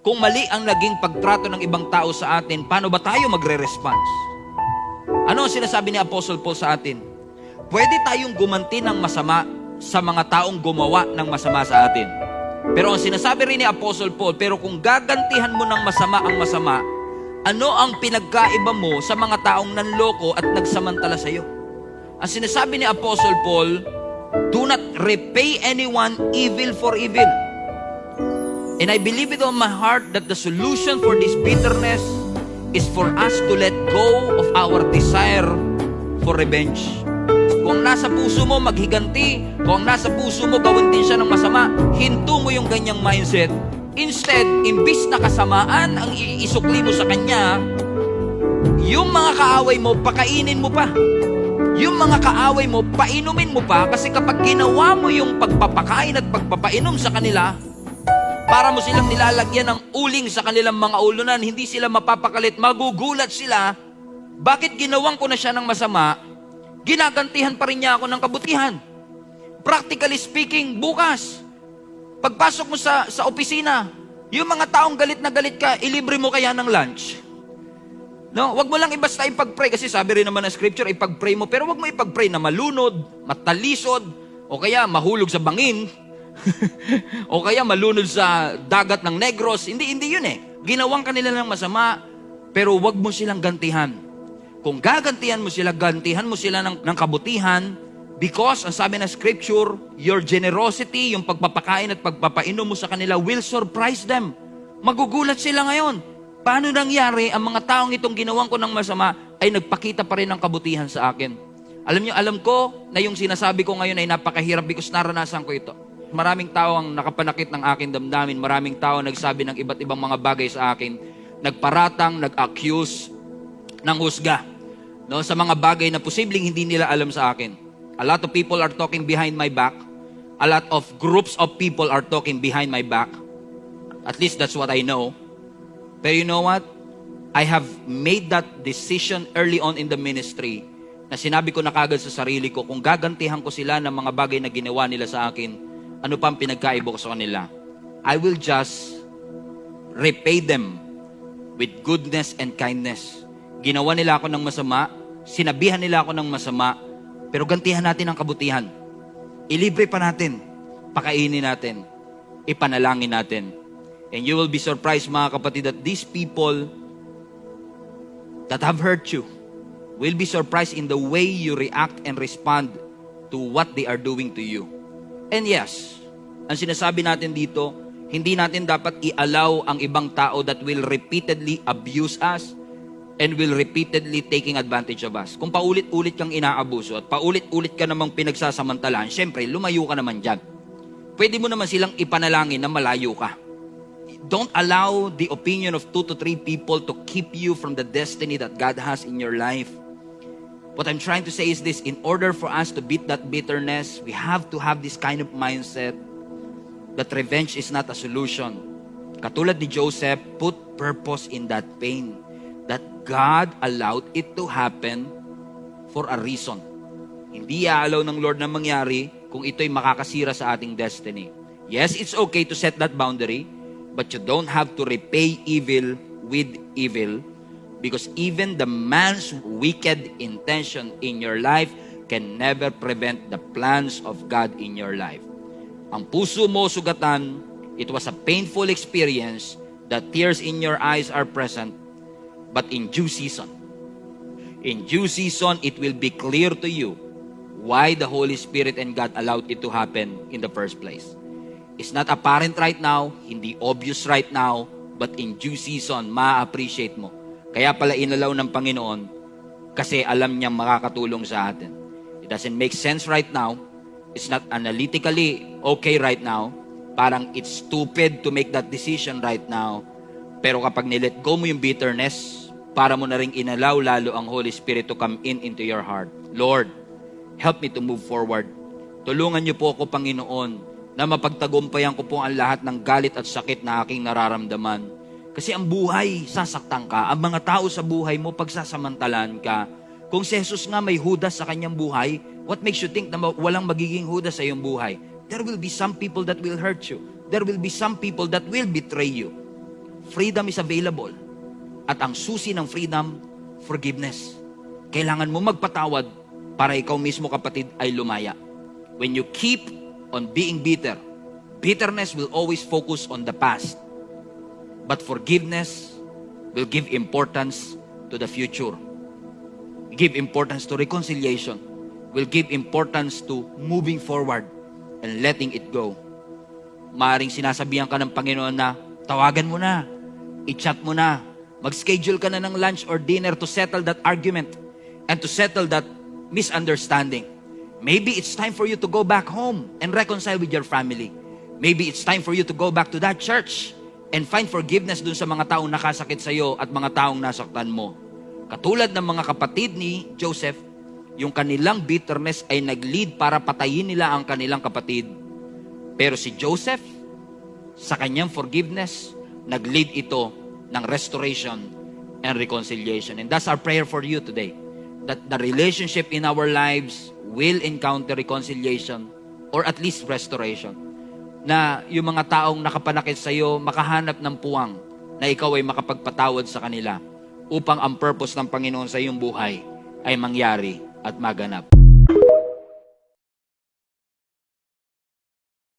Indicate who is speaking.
Speaker 1: Kung mali ang naging pagtrato ng ibang tao sa atin, paano ba tayo magre-response? Ano ang sinasabi ni Apostle Paul sa atin? Pwede tayong gumanti ng masama sa mga taong gumawa ng masama sa atin. Pero ang sinasabi rin ni Apostle Paul, pero kung gagantihan mo ng masama ang masama, ano ang pinagkaiba mo sa mga taong nanloko at nagsamantala sa iyo? Ang sinasabi ni Apostle Paul, do not repay anyone evil for evil. And I believe it on my heart that the solution for this bitterness is for us to let go of our desire for revenge. Kung nasa puso mo maghiganti, kung nasa puso mo gawin din siya ng masama, hinto mo yung ganyang mindset. Instead, imbis na kasamaan ang iisukli mo sa kanya, yung mga kaaway mo, pakainin mo pa. Yung mga kaaway mo, painumin mo pa, kasi kapag ginawa mo yung pagpapakain at pagpapainom sa kanila, para mo silang nilalagyan ng uling sa kanilang mga ulunan, hindi sila mapapakalit, magugulat sila, bakit ginawang ko na siya ng masama, ginagantihan pa rin niya ako ng kabutihan. Practically speaking, bukas, pagpasok mo sa opisina, yung mga taong galit na galit ka, ilibre mo kaya ng lunch? No, wag mo lang basta ipag-pray, kasi sabi rin naman ng scripture, ipag-pray mo, pero wag mo ipag-pray na malunod, matalisod, o kaya mahulog sa bangin, o kaya malunod sa dagat ng Negros. Hindi yun eh. Ginawang kanila ng masama, pero wag mo silang gantihan. Kung gagantihan mo sila, gantihan mo sila ng kabutihan, because, ang sabi ng scripture, your generosity, yung pagpapakain at pagpapainom mo sa kanila will surprise them. Magugulat sila ngayon. Paano nangyari ang mga taong itong ginawang ko ng masama ay nagpakita pa rin ng kabutihan sa akin? Alam ko na yung sinasabi ko ngayon ay napakahirap because naranasan ko ito. Maraming tao ang nakapanakit ng aking damdamin. Maraming tao nagsabi ng iba't ibang mga bagay sa akin. Nagparatang, nag-accuse ng husga, no, sa mga bagay na posibleng hindi nila alam sa akin. A lot of people are talking behind my back. A lot of groups of people are talking behind my back. At least that's what I know. Pero you know what? I have made that decision early on in the ministry na sinabi ko na kagad sa sarili ko, kung gagantihan ko sila ng mga bagay na ginawa nila sa akin, ano pa ang pinagkaiba ko sa kanila? I will just repay them with goodness and kindness. Ginawa nila ako ng masama, sinabihan nila ako ng masama, pero gantihan natin ang kabutihan. Ilibre pa natin, pakainin natin, ipanalangin natin. And you will be surprised, mga kapatid, that these people that have hurt you will be surprised in the way you react and respond to what they are doing to you. And yes, ang sinasabi natin dito, hindi natin dapat i-allow ang ibang tao that will repeatedly abuse us and will repeatedly taking advantage of us. Kung paulit-ulit kang inaabuso at paulit-ulit ka namang pinagsasamantalahan, syempre, lumayo ka naman dyan. Pwede mo naman silang ipanalangin na malayo ka. Don't allow the opinion of 2 to 3 people to keep you from the destiny that God has in your life. What I'm trying to say is this: in order for us to beat that bitterness, we have to have this kind of mindset that revenge is not a solution. Katulad ni Joseph, put purpose in that pain. That God allowed it to happen for a reason. Hindi i-allow ng Lord na mangyari kung ito'y makakasira sa ating destiny. Yes, it's okay to set that boundary, but you don't have to repay evil with evil, because even the man's wicked intention in your life can never prevent the plans of God in your life. Ang puso mo sugatan, it was a painful experience, the tears in your eyes are present, but in due season, it will be clear to you why the Holy Spirit and God allowed it to happen in the first place. It's not apparent right now, hindi obvious right now, but in due season, ma-appreciate mo. Kaya pala inalaw ng Panginoon, kasi alam niyang makakatulong sa atin. It doesn't make sense right now. It's not analytically okay right now. Parang it's stupid to make that decision right now. Pero kapag nilet go mo yung bitterness, para mo na rin inalaw lalo ang Holy Spirit to come into your heart. Lord, help me to move forward. Tulungan niyo po ako, Panginoon, na mapagtagumpayan ko po ang lahat ng galit at sakit na aking nararamdaman. Kasi ang buhay, sasaktan ka. Ang mga tao sa buhay mo, pagsasamantalaan ka. Kung si Jesus nga may Judas sa kanyang buhay, what makes you think na walang magiging Judas sa iyong buhay? There will be some people that will hurt you. There will be some people that will betray you. freedom is available. At ang susi ng freedom, forgiveness. Kailangan mo magpatawad para ikaw mismo, kapatid, ay lumaya. When you keep on being bitter, bitterness will always focus on the past. But forgiveness will give importance to the future. Give importance to reconciliation. Will give importance to moving forward and letting it go. Maaring sinasabihan ka ng Panginoon na, tawagan mo na, i-chat mo na, mag-schedule ka na ng lunch or dinner to settle that argument and to settle that misunderstanding. Maybe it's time for you to go back home and reconcile with your family. Maybe it's time for you to go back to that church and find forgiveness dun sa mga taong nakasakit sa iyo at mga taong nasaktan mo. Katulad ng mga kapatid ni Joseph, yung kanilang bitterness ay nag-lead para patayin nila ang kanilang kapatid. Pero si Joseph, sa kanyang forgiveness, nag-lead ito ng restoration and reconciliation. And that's our prayer for you today. That the relationship in our lives will encounter reconciliation or at least restoration. Na yung mga taong nakapanakit sa iyo, makahanap ng puwang na ikaw ay makapagpatawad sa kanila upang ang purpose ng Panginoon sa iyong buhay ay mangyari at maganap.